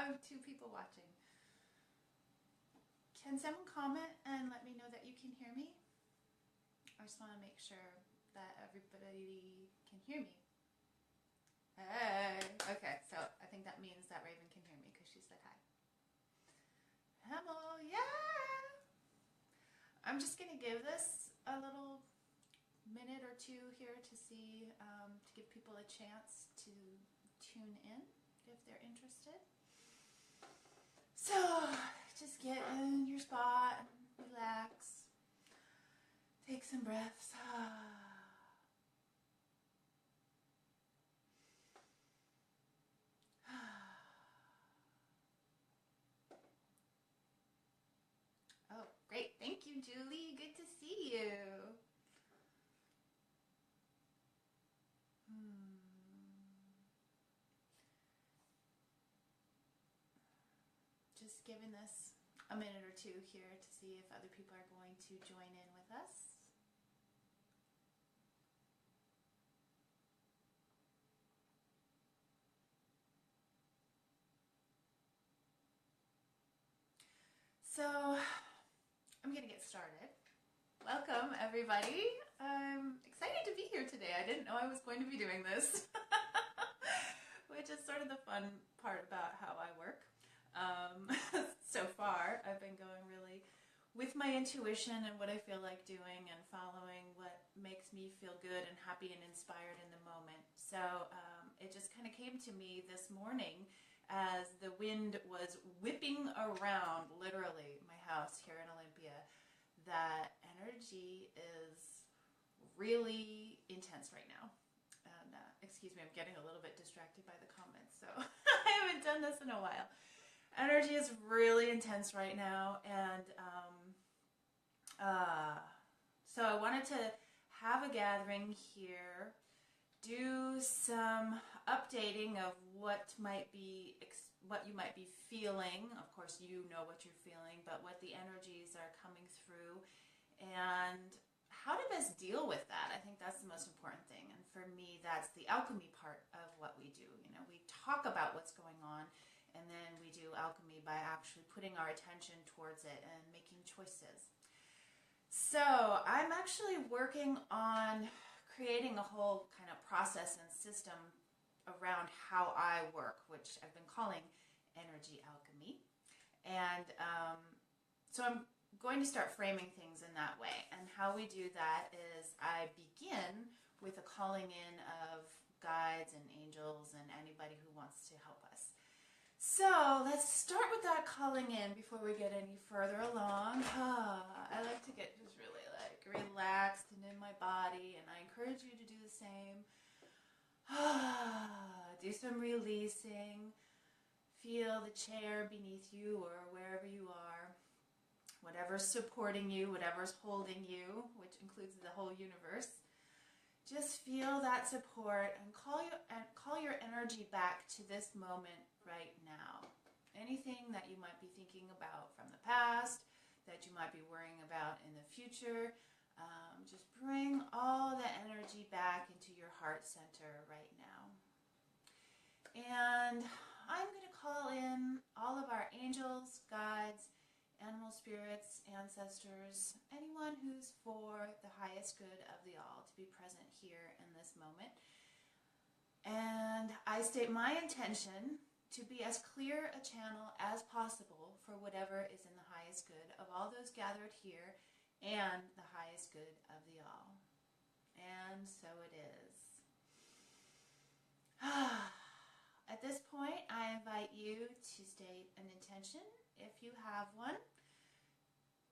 I have 2 people watching. Can someone comment and let me know that you can hear me? I just want to make sure that everybody can hear me. Hey! Okay, so I think that means that Raven can hear me because she said hi. Hello, yeah! I'm just going to give this a little minute or 2 here to see, to give people a chance to tune in if they're interested. So, just get in your spot, relax, take some breaths. Oh, great. Thank you, Julie. Good to see you. Just giving this a minute or 2 here to see if other people are going to join in with us. So, I'm going to get started. Welcome, everybody. I'm excited to be here today. I didn't know I was going to be doing this, which is sort of the fun part about how I work. So far, I've been going really with my intuition and what I feel like doing and following what makes me feel good and happy and inspired in the moment. So it just kind of came to me this morning as the wind was whipping around, literally, my house here in Olympia, that energy is really intense right now. And excuse me, I'm getting a little bit distracted by the comments, so I haven't done this in a while. Energy is really intense right now, and so I wanted to have a gathering here, do some updating of what you might be feeling. Of course, you know what you're feeling, but what the energies are coming through, and how to best deal with that. I think that's the most important thing, and for me, that's the alchemy part of what we do. You know, we talk about what's going on, and then we do alchemy by actually putting our attention towards it and making choices. So I'm actually working on creating a whole kind of process and system around how I work, which I've been calling energy alchemy. And so I'm going to start framing things in that way. And how we do that is I begin with a calling in of guides and angels and anybody who wants to help us. So let's start with that calling in before we get any further along. I like to get just really like relaxed and in my body, and I encourage you to do the same. Do some releasing. Feel the chair beneath you or wherever you are. Whatever's supporting you, whatever's holding you, which includes the whole universe. Just feel that support and call your energy back to this moment right now. Anything that you might be thinking about from the past, that you might be worrying about in the future, just bring all the energy back into your heart center right now. And I'm going to call in all of our angels, guides, animal spirits, ancestors, anyone who's for the highest good of the all to be present here in this moment. And I state my intention to be as clear a channel as possible for whatever is in the highest good of all those gathered here and the highest good of the all. And so it is. At this point, I invite you to state an intention if you have one.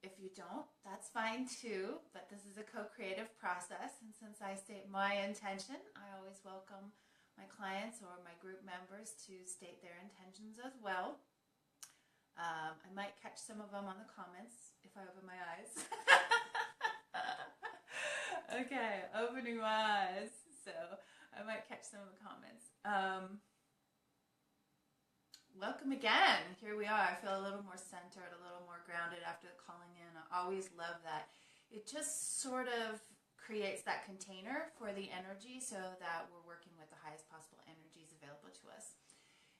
If you don't, that's fine too, but this is a co-creative process, and since I state my intention, I always welcome my clients or my group members to state their intentions as well. I might catch some of them on the comments if I open my eyes. Okay, opening my eyes, so I might catch some of the comments. Welcome again. Here we are. I feel a little more centered, a little more grounded after calling in. I always love that. It just sort of creates that container for the energy so that we're working with the highest possible energies available to us.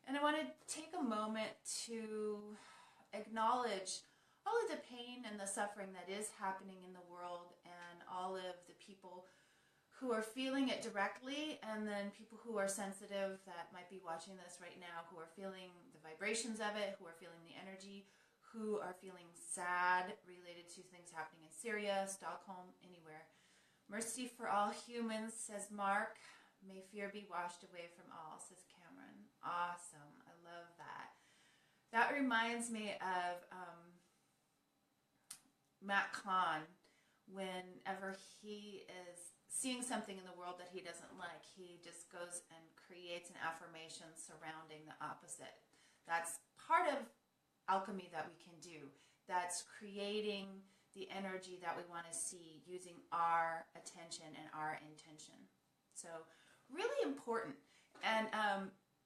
And I want to take a moment to acknowledge all of the pain and the suffering that is happening in the world, and all of the people who are feeling it directly, and then people who are sensitive that might be watching this right now, who are feeling the vibrations of it, who are feeling the energy, who are feeling sad related to things happening in Syria, Stockholm, anywhere. Mercy for all humans, says Mark. May fear be washed away from all, says Cameron. Awesome. I love that. That reminds me of Matt Kahn. Whenever he is seeing something in the world that he doesn't like, he just goes and creates an affirmation surrounding the opposite. That's part of alchemy that we can do. That's creating the energy that we want to see using our attention and our intention. So really important. And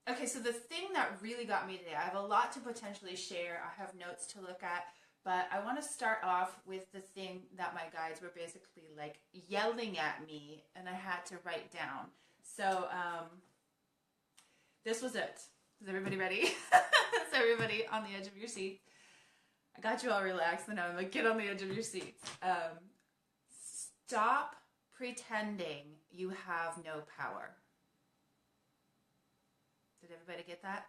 okay, so the thing that really got me today, I have a lot to potentially share. I have notes to look at, but I want to start off with the thing that my guides were basically like yelling at me, and I had to write down. So this was it. Is everybody ready? Is everybody on the edge of your seat? I got you all relaxed, and now I'm like, get on the edge of your seats. Stop pretending you have no power. Did everybody get that?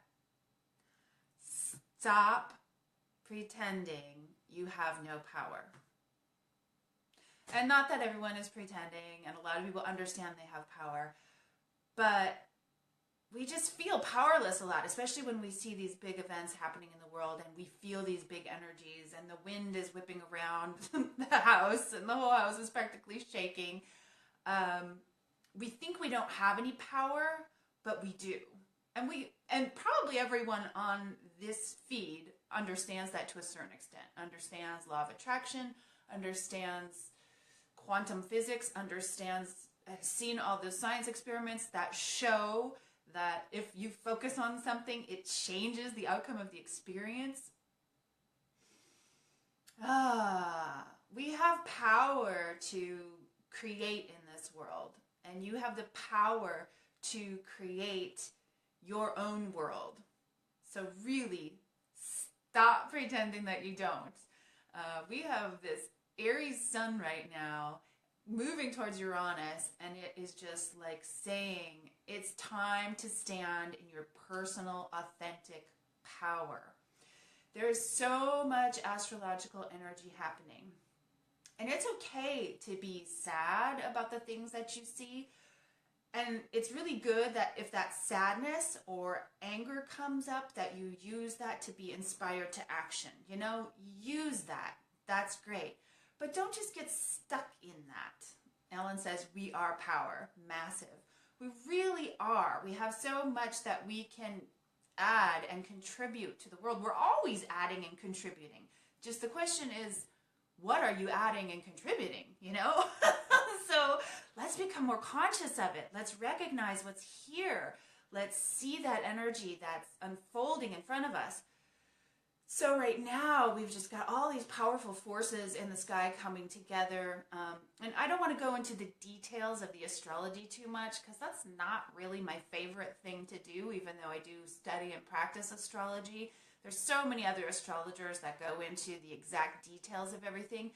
Stop pretending you have no power. And not that everyone is pretending, and a lot of people understand they have power, but we just feel powerless a lot, especially when we see these big events happening in the world and we feel these big energies and the wind is whipping around the house and the whole house is practically shaking. We think we don't have any power, but we do. And probably everyone on this feed understands that to a certain extent, understands law of attraction, understands quantum physics, understands, has seen all those science experiments that show that if you focus on something, it changes the outcome of the experience. We have power to create in this world, and you have the power to create your own world. So really, stop pretending that you don't. We have this Aries sun right now moving towards Uranus, and it is just like saying it's time to stand in your personal, authentic power. There is so much astrological energy happening. And it's okay to be sad about the things that you see. And it's really good that if that sadness or anger comes up, that you use that to be inspired to action. You know, use that. That's great. But don't just get stuck in that. Ellen says, we are power. Massive. We really are. We have so much that we can add and contribute to the world. We're always adding and contributing. Just the question is, what are you adding and contributing, you know? So let's become more conscious of it. Let's recognize what's here. Let's see that energy that's unfolding in front of us. So right now, we've just got all these powerful forces in the sky coming together. And I don't want to go into the details of the astrology too much, because that's not really my favorite thing to do, even though I do study and practice astrology. There's so many other astrologers that go into the exact details of everything.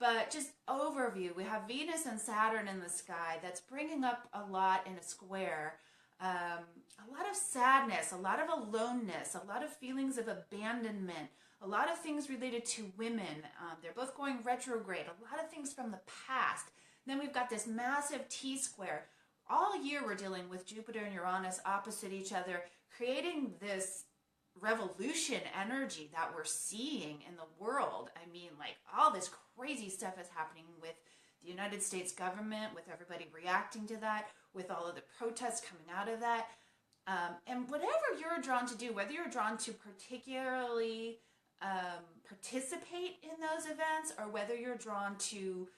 But just overview, we have Venus and Saturn in the sky that's bringing up a lot in a square. A lot of sadness, a lot of aloneness, a lot of feelings of abandonment, a lot of things related to women. They're both going retrograde, a lot of things from the past. And then we've got this massive T-square. All year we're dealing with Jupiter and Uranus opposite each other, creating this revolution energy that we're seeing in the world. I mean, like, all this crazy stuff is happening with the United States government, with everybody reacting to that, with all of the protests coming out of that. And whatever you're drawn to do, whether you're drawn to particularly participate in those events, or whether you're drawn to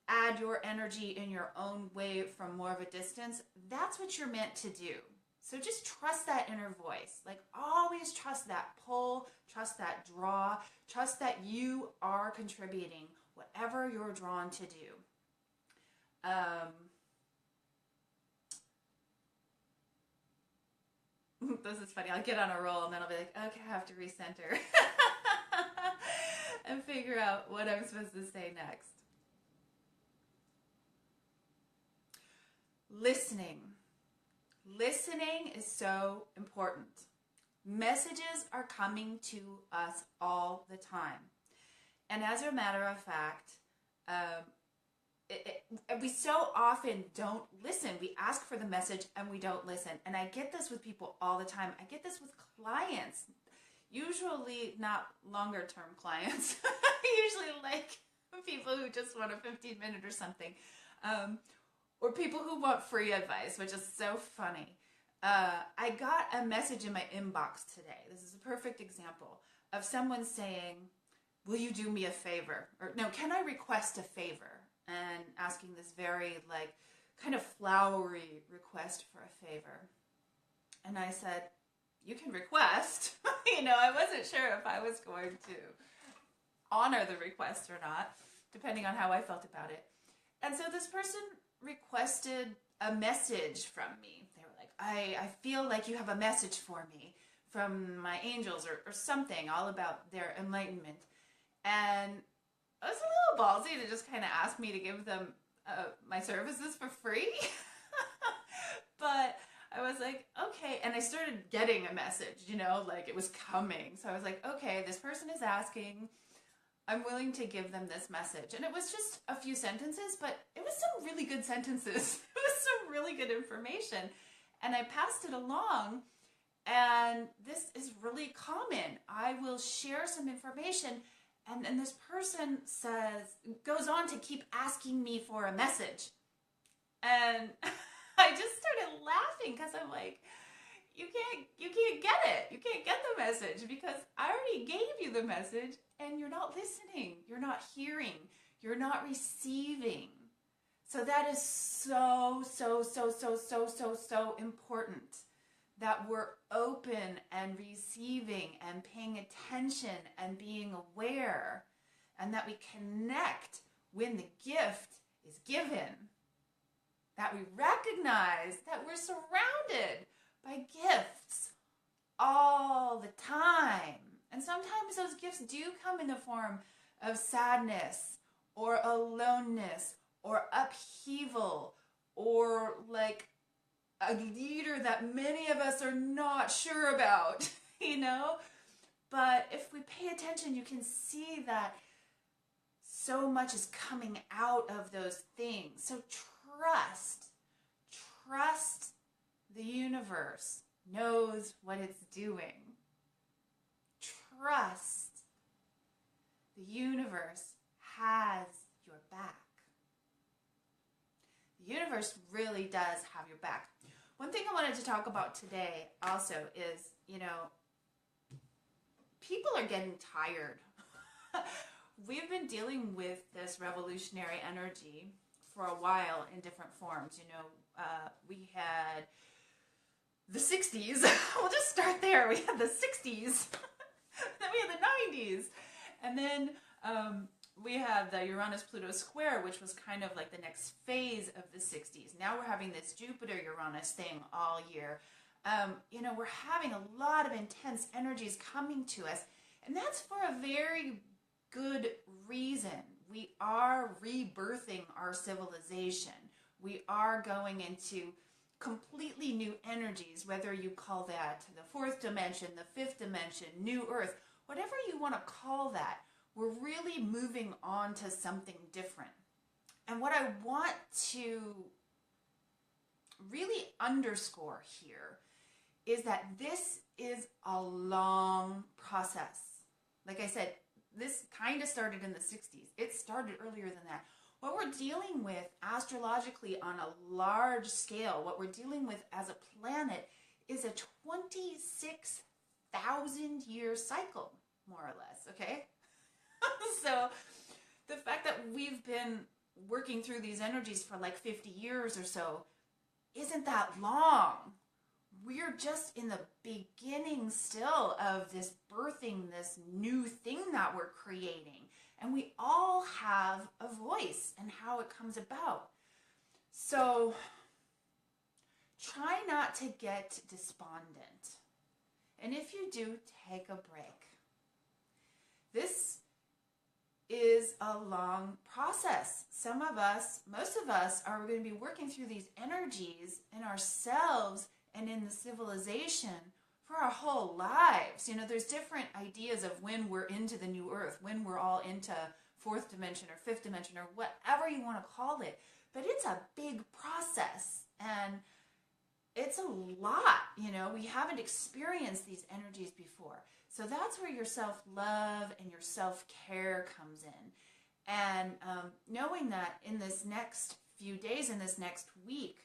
add your energy in your own way from more of a distance, that's what you're meant to do. So just trust that inner voice. Like, always trust that pull, trust that draw, trust that you are contributing whatever you're drawn to do. this is funny. I'll get on a roll and then I'll be like, okay, I have to recenter and figure out what I'm supposed to say next. Listening. Listening is so important. Messages are coming to us all the time. And as a matter of fact, we so often don't listen. We ask for the message and we don't listen. And I get this with people all the time. I get this with clients, usually not longer term clients, usually like people who just want a 15-minute or something, or people who want free advice, which is so funny. I got a message in my inbox today. This is a perfect example of someone saying, will you do me a favor? Or no, can I request a favor? And asking this very like kind of flowery request for a favor. And I said, you can request. I wasn't sure if I was going to honor the request or not, depending on how I felt about it. And so this person requested a message from me. They were like, I feel like you have a message for me from my angels or something all about their enlightenment. And it was a little ballsy to just kind of ask me to give them my services for free. But I was like, okay. And I started getting a message, like it was coming. So I was like, okay, this person is asking. I'm willing to give them this message. And it was just a few sentences, but it was some really good sentences. It was some really good information. And I passed it along. And this is really common. I will share some information, and then this person goes on to keep asking me for a message. And I just started laughing because I'm like, you can't get it. You can't get the message because I already gave you the message and you're not listening. You're not hearing. You're not receiving. So that is so important that we're open and receiving and paying attention and being aware, and that we connect when the gift is given. That we recognize that we're surrounded by gifts all the time. And sometimes those gifts do come in the form of sadness or aloneness or upheaval or like a leader that many of us are not sure about, But if we pay attention, you can see that so much is coming out of those things. So trust the universe knows what it's doing. Trust the universe has your back. The universe really does have your back. One thing I wanted to talk about today also is, people are getting tired. We've been dealing with this revolutionary energy for a while in different forms. We had the 60s. We'll just start there. We had the 60s. Then we had the 90s. And then we had the Uranus-Pluto square, which was kind of like the next phase of the 60s. Now we're having this Jupiter-Uranus thing all year. We're having a lot of intense energies coming to us. And that's for a very good reason. We are rebirthing our civilization. We are going into completely new energies, whether you call that the fourth dimension, the fifth dimension, new earth, whatever you want to call that. We're really moving on to something different. And what I want to really underscore here is that this is a long process. Like I said, this kind of started in the 60s. It started earlier than that. What we're dealing with astrologically on a large scale, what we're dealing with as a planet is a 26,000 year cycle, more or less, okay? So the fact that we've been working through these energies for like 50 years or so isn't that long. We're just in the beginning still of this birthing, this new thing that we're creating. And we all have a voice and how it comes about. So try not to get despondent. And if you do, take a break. This is a long process. Some of us, most of us, are going to be working through these energies in ourselves and in the civilization for our whole lives. You know, there's different ideas of when we're into the new earth, when we're all into fourth dimension or fifth dimension or whatever you want to call it. But it's a big process, and it's a lot. You know, we haven't experienced these energies before. So that's where your self-love and your self-care comes in. And knowing that in this next few days, in this next week,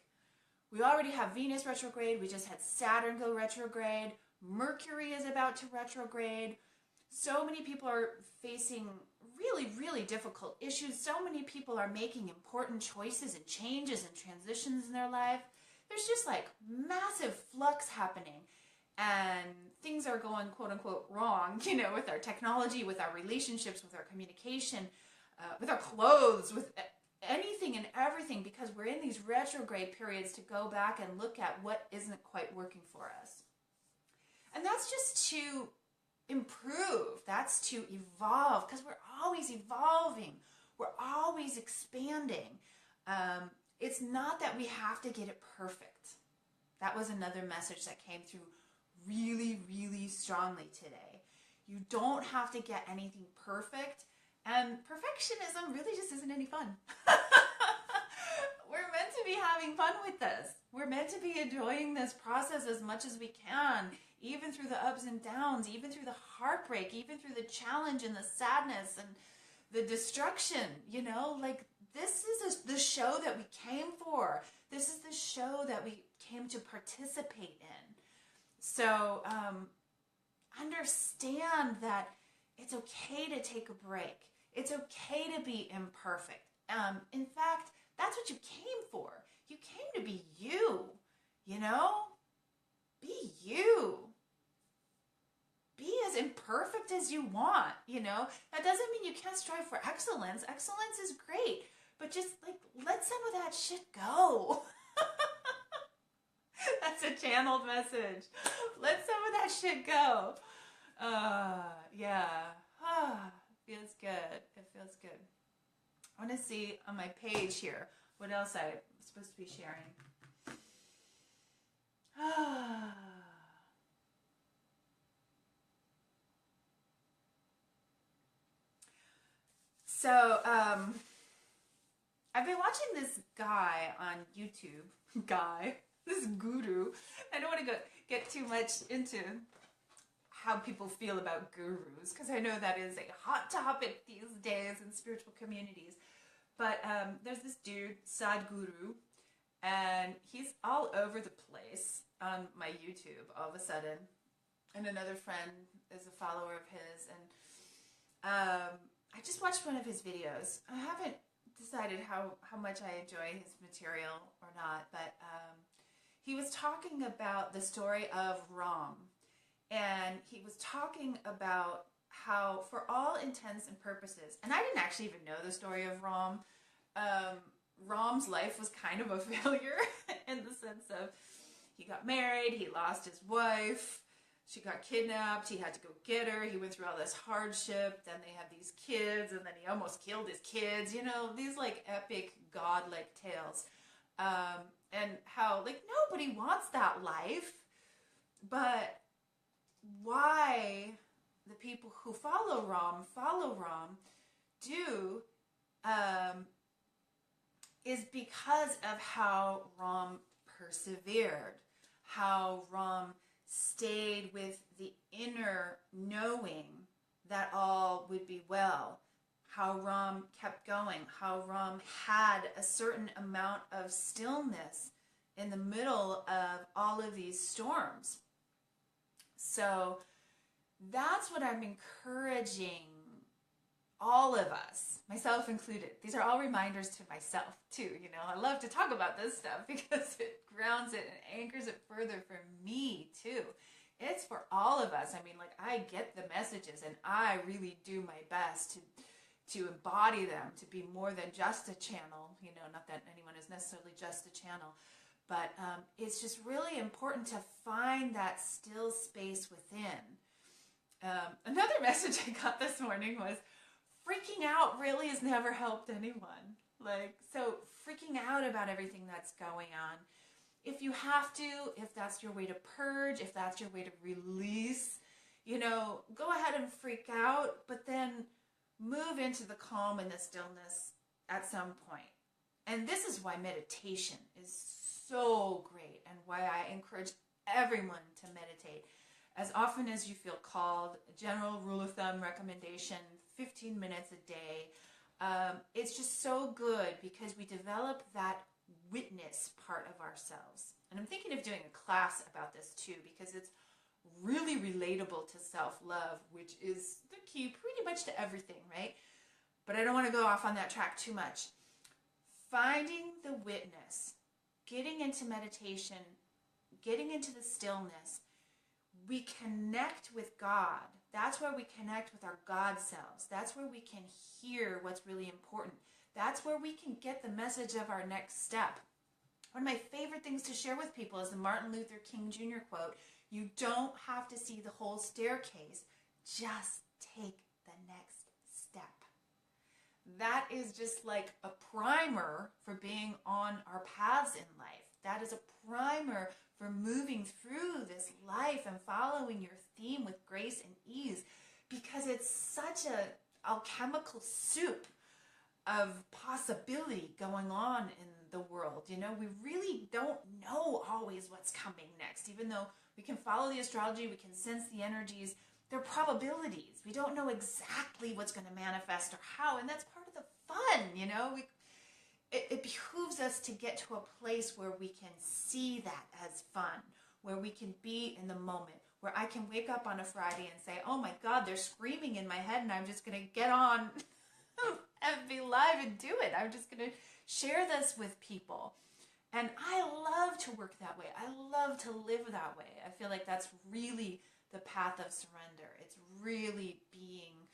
we already have Venus retrograde. We just had Saturn go retrograde. Mercury is about to retrograde. So many people are facing really, really difficult issues. So many people are making important choices and changes and transitions in their life. There's just like massive flux happening. And things are going, quote unquote, wrong, you know, with our technology, with our relationships, with our communication, with our clothes, with anything and everything, because we're in these retrograde periods to go back and look at what isn't quite working for us. And that's just to improve. That's to evolve, because we're always evolving. We're always expanding. It's not that we have to get it perfect. That was another message that came through really, really strongly today. You don't have to get anything perfect, and perfectionism really just isn't any fun. We're meant to be having fun with this. We're meant to be enjoying this process as much as we can, even through the ups and downs, even through the heartbreak, even through the challenge and the sadness and the destruction, you know, like this is the show that we came for. This is the show that we came to participate in. So understand that it's okay to take a break. It's okay to be imperfect. In fact, that's what you came for. You came to be you, you know? Be you. Be as imperfect as you want, you know? That doesn't mean you can't strive for excellence. Excellence is great, but just like let some of that shit go. That's a channeled message. Let some of that shit go. Yeah. Feels good. It feels good. I want to see on my page here what else I'm supposed to be sharing. So, I've been watching this guy on YouTube. This guru. I don't want to get too much into how people feel about gurus, because I know that is a hot topic these days in spiritual communities. But there's this dude, Sadhguru, and he's all over the place on my YouTube all of a sudden. And another friend is a follower of his, and I just watched one of his videos. I haven't decided how much I enjoy his material or not, but he was talking about the story of Ram. And he was talking about how, for all intents and purposes, and I didn't actually even know the story of Ram. Ram's life was kind of a failure in the sense of he got married, he lost his wife, she got kidnapped, he had to go get her, he went through all this hardship, then they had these kids, and then he almost killed his kids, you know, these like epic godlike tales. And how like nobody wants that life, but why the people who follow Ram do is because of how Ram persevered, how Ram stayed with the inner knowing that all would be well, how Ram kept going, how Ram had a certain amount of stillness in the middle of all of these storms. So that's what I'm encouraging all of us, myself included. These are all reminders to myself too. You know, I love to talk about this stuff because it grounds it and anchors it further for me too. It's for all of us. I mean, like, I get the messages and I really do my best to embody them, to be more than just a channel. You know, not that anyone is necessarily just a channel, But it's just really important to find that still space within. Another message I got this morning was, freaking out really has never helped anyone. Like, so freaking out about everything that's going on. If you have to, if that's your way to purge, if that's your way to release, you know, go ahead and freak out, but then move into the calm and the stillness at some point. And this is why meditation is so great, and why I encourage everyone to meditate as often as you feel called. A general rule of thumb recommendation, 15 minutes a day. It's just so good because we develop that witness part of ourselves. And I'm thinking of doing a class about this too, because it's really relatable to self-love, which is the key pretty much to everything, right? But I don't want to go off on that track too much. Finding the witness, getting into meditation, getting into the stillness, we connect with God. That's where we connect with our God selves. That's where we can hear what's really important. That's where we can get the message of our next step. One of my favorite things to share with people is the Martin Luther King Jr. quote, "You don't have to see the whole staircase, just take the next step." That is just like a primer for being on our paths in life. That is a primer for moving through this life and following your theme with grace and ease, because it's such a alchemical soup of possibility going on in the world. You know, we really don't know always what's coming next. Even though we can follow the astrology, we can sense the energies, they're probabilities. We don't know exactly what's going to manifest or how, and that's part of the fun, you know. It behooves us to get to a place where we can see that as fun, where we can be in the moment, where I can wake up on a Friday and say, oh my God, they're screaming in my head, and I'm just going to get on and be live and do it. I'm just going to share this with people. And I love to work that way. I love to live that way. I feel like that's really the path of surrender. It's really being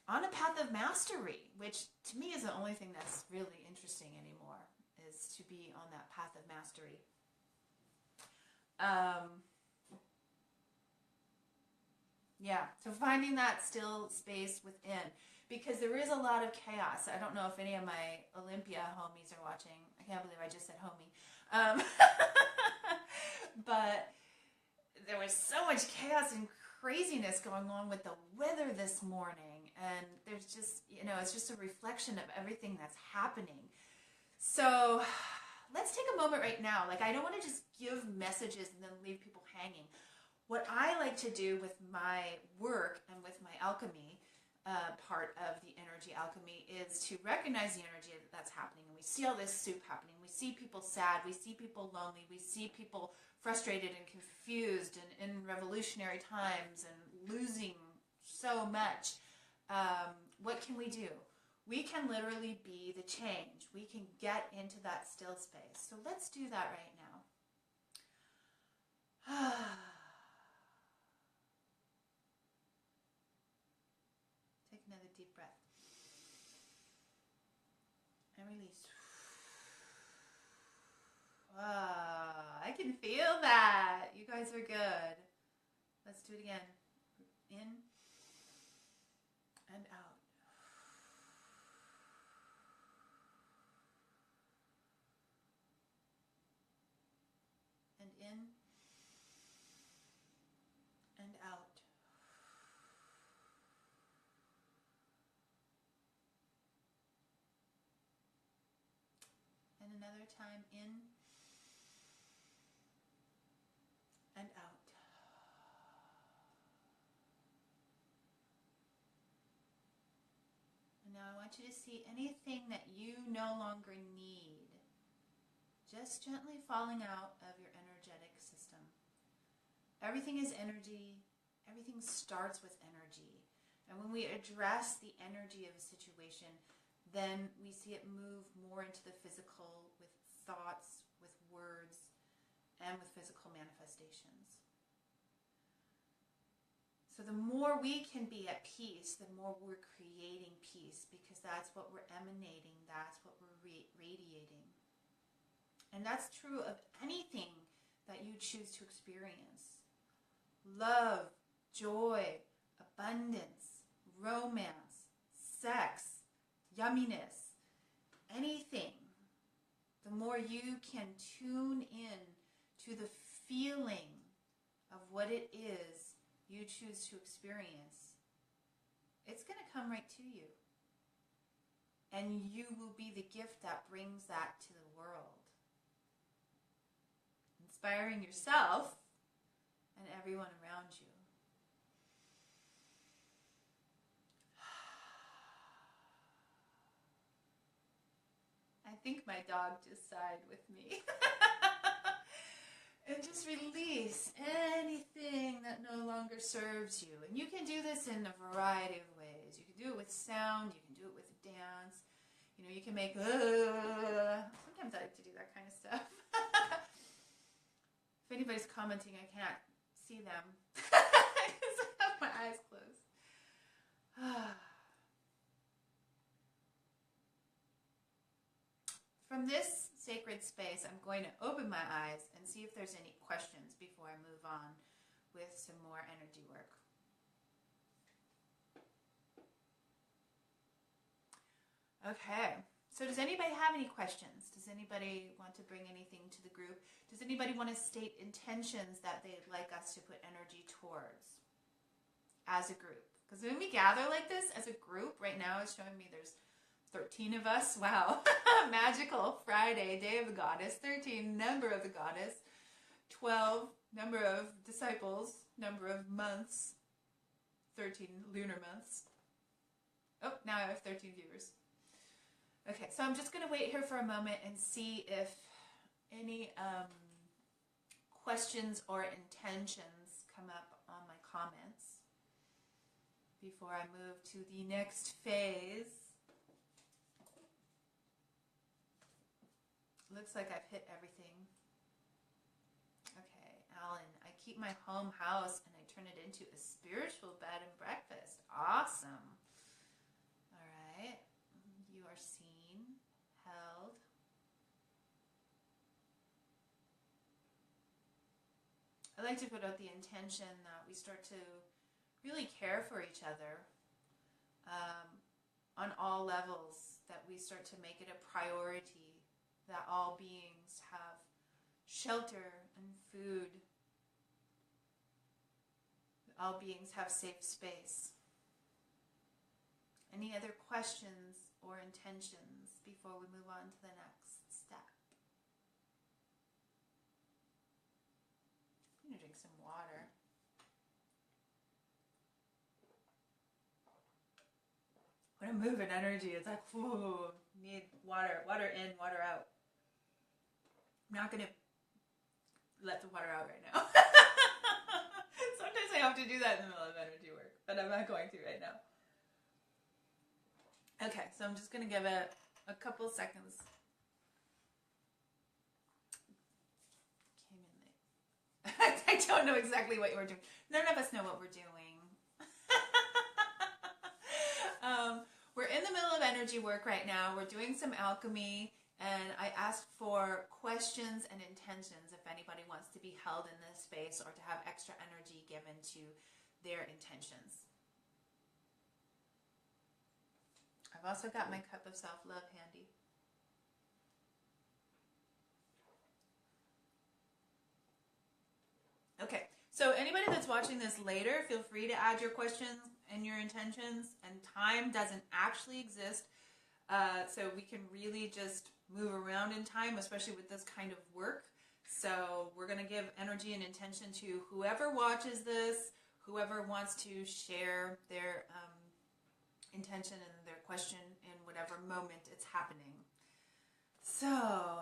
on a path of mastery, which to me is the only thing that's really interesting anymore, is to be on that path of mastery. Yeah, so finding that still space within, because there is a lot of chaos. I don't know if any of my Olympia homies are watching. I can't believe I just said homie. But there was so much chaos and craziness going on with the weather this morning, and there's just, you know, it's just a reflection of everything that's happening. So let's take a moment right now. Like, I don't want to just give messages and then leave people hanging. What I like to do with my work and with my alchemy part of the energy alchemy is to recognize the energy that's happening. And we see all this soup happening. We see people sad. We see people lonely. We see people frustrated and confused and in revolutionary times and losing so much. What can we do? We can literally be the change. We can get into that still space. So let's do that right now. Take another deep breath. And release. I can feel that. You guys are good. Let's do it again. In and out. And in and out. And another time in and out. And now I want you to see anything that you no longer need, just gently falling out of your energetic system. Everything is energy. Everything starts with energy. And when we address the energy of a situation, then we see it move more into the physical with thoughts, with words, and with physical manifestations. So the more we can be at peace, the more we're creating peace, because that's what we're emanating, that's what we're radiating. And that's true of anything that you choose to experience. Love, joy, abundance, romance, sex, yumminess, anything. The more you can tune in to the feeling of what it is you choose to experience, it's going to come right to you. And you will be the gift that brings that to the world. Inspiring yourself and everyone around you. I think my dog just sighed with me. And just release anything that no longer serves you. And you can do this in a variety of ways. You can do it with sound. You can do it with dance. You know, you can make, sometimes I like to do that kind of stuff. If anybody's commenting, I can't see them because I have my eyes closed. From this sacred space, I'm going to open my eyes and see if there's any questions before I move on with some more energy work. Okay, so does anybody have any questions? Does anybody want to bring anything to the group? Does anybody want to state intentions that they'd like us to put energy towards as a group? Because when we gather like this as a group, right now it's showing me there's 13 of us. Wow. Magical Friday, day of the goddess. 13, number of the goddess. 12, number of disciples. Number of months. 13 lunar months. Oh, now I have 13 viewers. Okay, so I'm just going to wait here for a moment and see if any questions or intentions come up on my comments before I move to the next phase. Looks like I've hit everything. Okay, Alan, I keep my home house and I turn it into a spiritual bed and breakfast. Awesome. All right. You are seen, held. I like to put out the intention that we start to really care for each other on all levels, that we start to make it a priority, that all beings have shelter and food, that all beings have safe space. Any other questions or intentions before we move on to the next step? I'm going to drink some water. What a move in energy. It's like, whoa, need water. Water in, water out. I'm not going to let the water out right now. Sometimes I have to do that in the middle of energy work, but I'm not going to right now. Okay, so I'm just going to give it a couple seconds. Came in late. I don't know exactly what you were doing. None of us know what we're doing. We're in the middle of energy work right now. We're doing some alchemy, and I asked for questions and intentions if anybody wants to be held in this space or to have extra energy given to their intentions. I've also got my cup of self-love handy. Okay, so anybody that's watching this later, feel free to add your questions and your intentions. And time doesn't actually exist, so we can really just move around in time, especially with this kind of work. So we're going to give energy and intention to whoever watches this, whoever wants to share their intention and their question in whatever moment it's happening. So,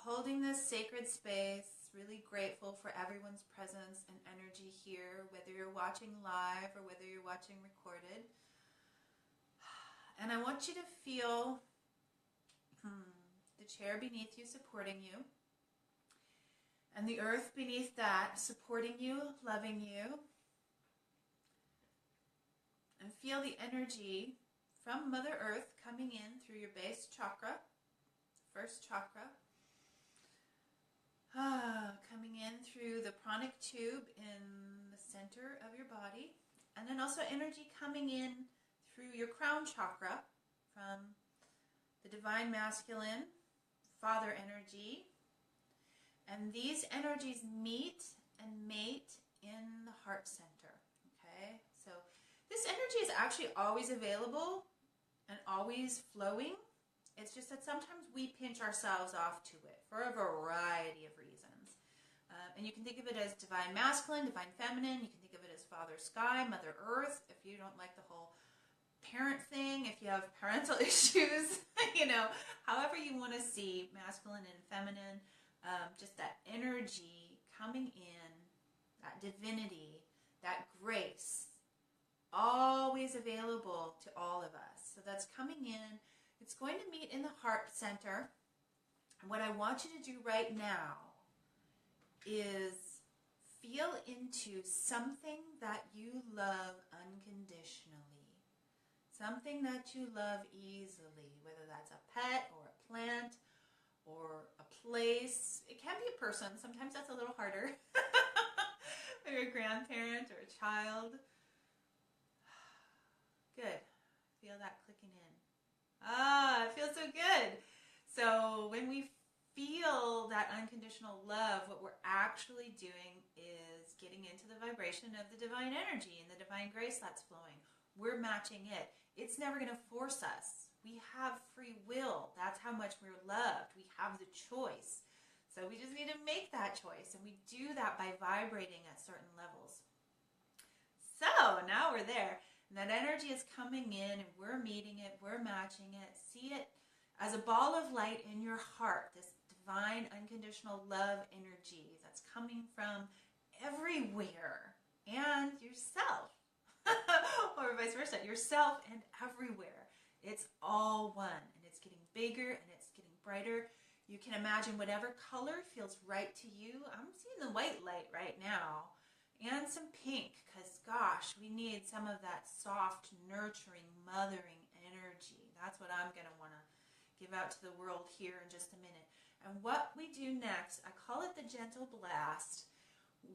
holding this sacred space, really grateful for everyone's presence and energy here, whether you're watching live or whether you're watching recorded. And I want you to feel the chair beneath you supporting you, and the earth beneath that supporting you, loving you. And feel the energy from Mother Earth coming in through your base chakra, first chakra, pranic tube in the center of your body. And then also energy coming in through your crown chakra from the divine masculine, father energy. And these energies meet and mate in the heart center. Okay? So this energy is actually always available and always flowing. It's just that sometimes we pinch ourselves off to it for a variety of reasons. And you can think of it as divine masculine, divine feminine. You can think of it as Father Sky, Mother Earth. If you don't like the whole parent thing, if you have parental issues, however you want to see masculine and feminine, just that energy coming in, that divinity, that grace, always available to all of us. So that's coming in. It's going to meet in the heart center. And what I want you to do right now is feel into something that you love unconditionally. Something that you love easily, whether that's a pet or a plant or a place. It can be a person. Sometimes that's a little harder. Maybe a grandparent or a child. Good. Feel that clicking in. It feels so good. So when we feel that unconditional love, what we're actually doing is getting into the vibration of the divine energy and the divine grace that's flowing. We're matching it. It's never going to force us. We have free will. That's how much we're loved. We have the choice. So we just need to make that choice. And we do that by vibrating at certain levels. So now we're there. And that energy is coming in and we're meeting it. We're matching it. See it as a ball of light in your heart. This divine unconditional love energy that's coming from everywhere. And yourself. Or vice versa. Yourself and everywhere. It's all one, and it's getting bigger, and it's getting brighter. You can imagine whatever color feels right to you. I'm seeing the white light right now, and some pink, because gosh, we need some of that soft, nurturing, mothering energy. That's what I'm going to want to give out to the world here in just a minute. And what we do next, I call it the gentle blast.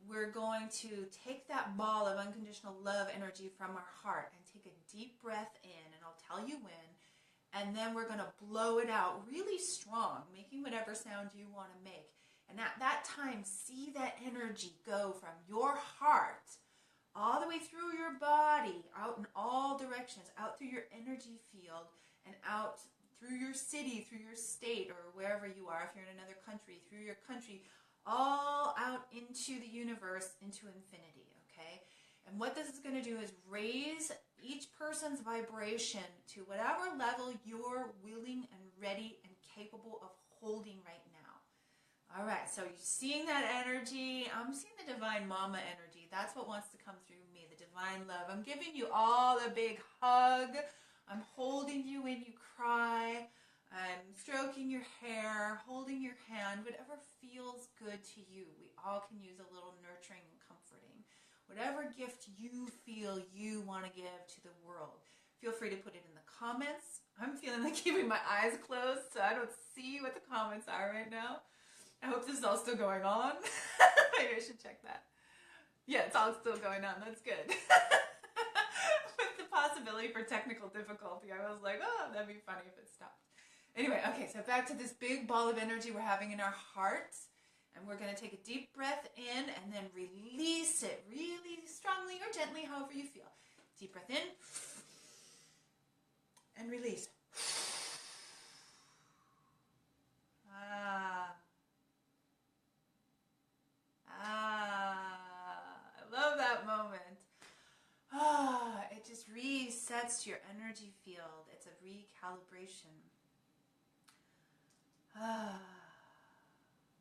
We're going to take that ball of unconditional love energy from our heart and take a deep breath in, and I'll tell you when, and then we're going to blow it out really strong, making whatever sound you want to make. And at that time, see that energy go from your heart all the way through your body, out in all directions, out through your energy field, and out through your city, through your state, or wherever you are, if you're in another country, through your country, all out into the universe, into infinity, okay? And what this is going to do is raise each person's vibration to whatever level you're willing and ready and capable of holding right now. All right, so you're seeing that energy. I'm seeing the divine mama energy. That's what wants to come through me, the divine love. I'm giving you all a big hug. I'm holding you when you cry. I'm stroking your hair, holding your hand, whatever feels good to you. We all can use a little nurturing and comforting. Whatever gift you feel you want to give to the world. Feel free to put it in the comments. I'm feeling like keeping my eyes closed so I don't see what the comments are right now. I hope this is all still going on. Maybe I should check that. Yeah, it's all still going on. That's good. With the possibility for technical difficulty, I was like, oh, that'd be funny if it stopped. Anyway, okay, so back to this big ball of energy we're having in our hearts. And we're going to take a deep breath in and then release it really strongly or gently, however you feel. Deep breath in and release. I love that moment. It just resets your energy field. It's a recalibration.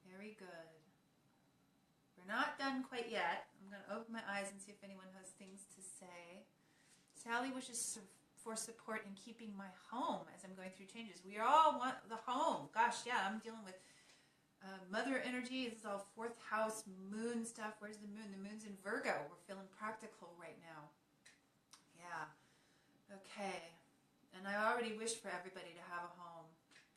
Very good. We're not done quite yet. I'm going to open my eyes and see if anyone has things to say. Sally wishes for support in keeping my home as I'm going through changes. We all want the home. Gosh, yeah, I'm dealing with mother energy. This is all fourth house moon stuff. Where's the moon? The moon's in Virgo. We're feeling practical right now. Yeah. Okay. And I already wish for everybody to have a home.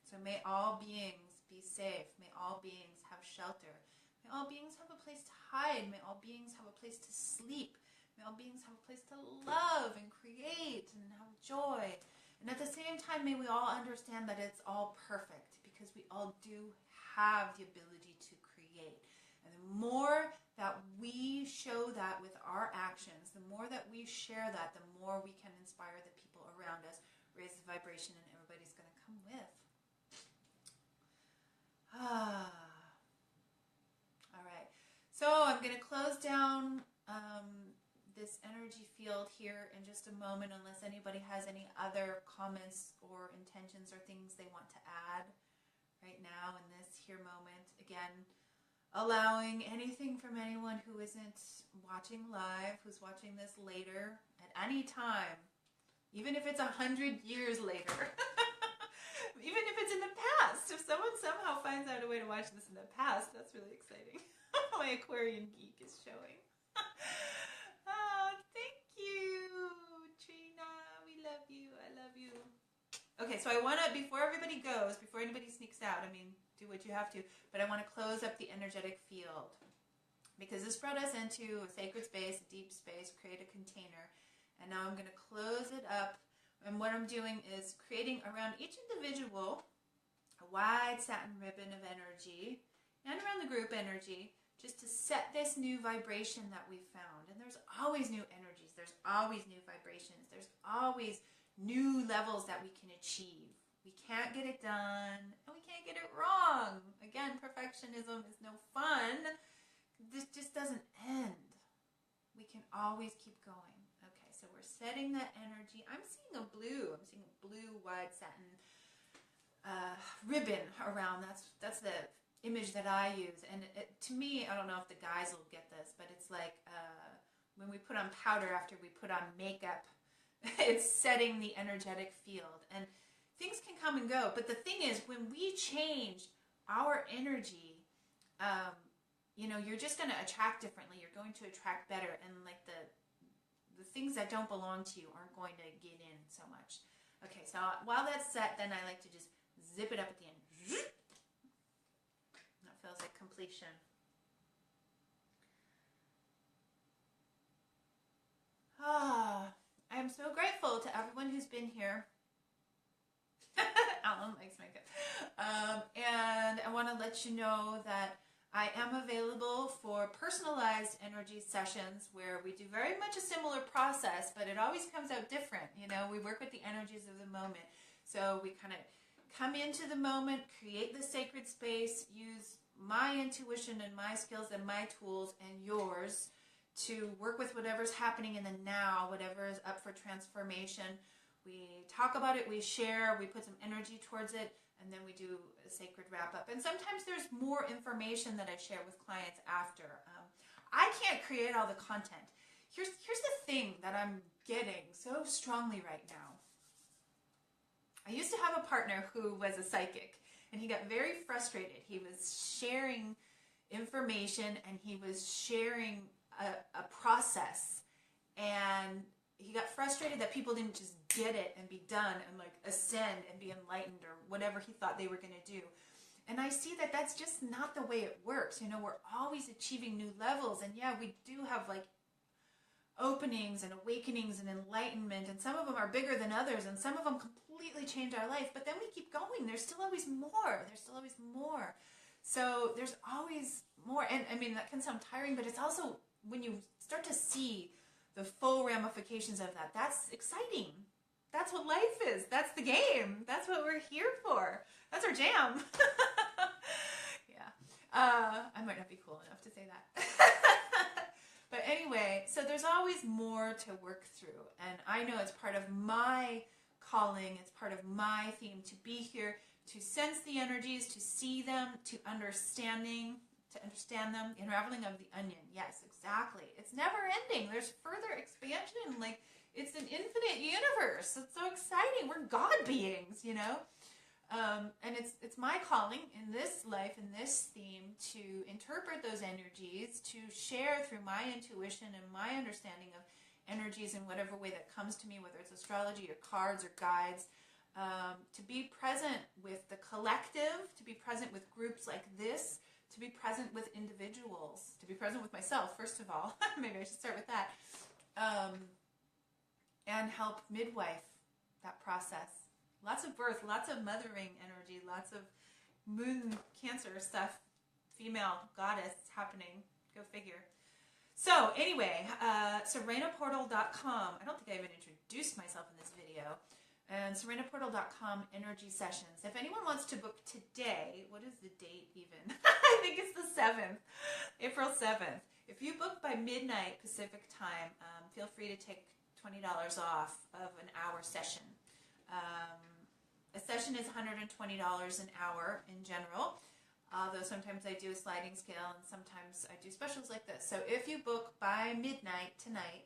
So may all beings be safe. May all beings have shelter. May all beings have a place to hide. May all beings have a place to sleep. May all beings have a place to love and create and have joy. And at the same time, may we all understand that it's all perfect, because we all do have the ability to create. And the more that we show that with our actions, the more that we share that, the more we can inspire the people around us, raise the vibration, and everybody's going to come with. All right. So I'm going to close down this energy field here in just a moment, unless anybody has any other comments or intentions or things they want to add right now in this here moment. Again, allowing anything from anyone who isn't watching live, who's watching this later at any time, even if it's 100 years later, even if it's in the past. If someone somehow finds out a way to watch this in the past, that's really exciting. My Aquarian geek is showing. Oh, thank you, Trina. We love you. I love you. Okay, so I want to, before everybody goes, before anybody sneaks out, I mean, do what you have to, but I want to close up the energetic field, because this brought us into a sacred space, a deep space, create a container, and now I'm going to close it up, and what I'm doing is creating around each individual a wide satin ribbon of energy, and around the group energy, just to set this new vibration that we found. And there's always new energies, there's always new vibrations, there's always new levels that we can achieve. We can't get it done, and we can't get it wrong. Again, perfectionism is no fun. This just doesn't end. We can always keep going. Okay, so we're setting that energy. I'm seeing a blue wide satin ribbon around. That's the image that I use. And to me, I don't know if the guys will get this, but it's like when we put on powder after we put on makeup. It's setting the energetic field. And things can come and go. But the thing is, when we change our energy, you're just going to attract differently. You're going to attract better. And like the things that don't belong to you aren't going to get in so much. Okay, so while that's set, then I like to just zip it up at the end. That feels like completion. I am so grateful to everyone who's been here. Alan likes makeup. And I want to let you know that I am available for personalized energy sessions where we do very much a similar process, but it always comes out different. We work with the energies of the moment. So we kind of come into the moment, create the sacred space, use my intuition and my skills and my tools and yours to work with whatever's happening in the now, whatever is up for transformation. We talk about it, we share, we put some energy towards it, and then we do a sacred wrap-up. And sometimes there's more information that I share with clients after. I can't create all the content. Here's the thing that I'm getting so strongly right now. I used to have a partner who was a psychic, and he got very frustrated. He was sharing information, and he was sharing a process, and he got frustrated that people didn't just get it and be done and like ascend and be enlightened or whatever he thought they were going to do. And I see that that's just not the way it works. We're always achieving new levels, and yeah, we do have like openings and awakenings and enlightenment, and some of them are bigger than others, and some of them completely change our life, but then we keep going. There's still always more. So there's always more. And I mean, that can sound tiring, but it's also when you start to see the full ramifications of that, that's exciting. That's what life is. That's the game. That's what we're here for. That's our jam. Yeah. I might not be cool enough to say that. But anyway, so there's always more to work through. And I know it's part of my calling. It's part of my theme to be here, to sense the energies, to see them, to understand them, unraveling of the onion. Yes, exactly. It's never ending. There's further expansion. Like, it's an infinite universe. It's so exciting. We're God beings, and it's my calling in this life, in this theme, to interpret those energies, to share through my intuition and my understanding of energies in whatever way that comes to me, whether it's astrology or cards or guides, to be present with the collective, to be present with groups like this, to be present with individuals, to be present with myself, first of all. Maybe I should start with that. And help midwife that process. Lots of birth, lots of mothering energy, lots of moon Cancer stuff, female goddess happening. Go figure. So anyway, serenaportal.com. I don't think I even introduced myself in this video. And serenaportal.com energy sessions. If anyone wants to book today, what is the date even? I think it's the 7th, April 7th. If you book by midnight Pacific time, feel free to take $20 off of an hour session. A session is $120 an hour in general, although sometimes I do a sliding scale and sometimes I do specials like this. So if you book by midnight tonight,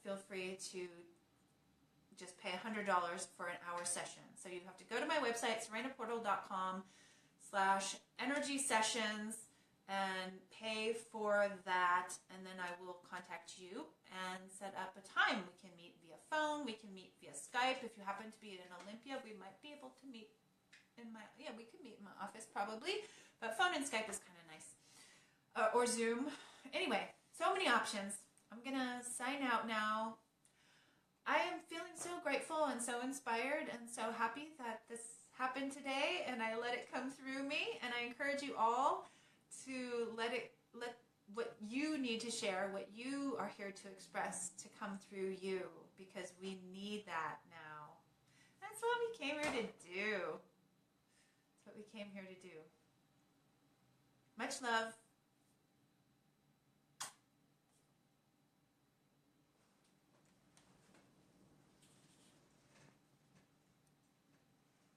feel free to just pay $100 for an hour session. So you have to go to my website, serenaportal.com/energy sessions, and pay for that, and then I will contact you and set up a time. We can meet via phone, we can meet via Skype. If you happen to be in Olympia, we might be able to meet in my, we could meet in my office probably, but phone and Skype is kind of nice. Or Zoom. Anyway, so many options. I'm going to sign out now. I am feeling so grateful and so inspired and so happy that this happened today, and I let it come through me, and I encourage you all to let what you need to share, what you are here to express, to come through you, because we need that now. That's what we came here to do. That's what we came here to do. Much love.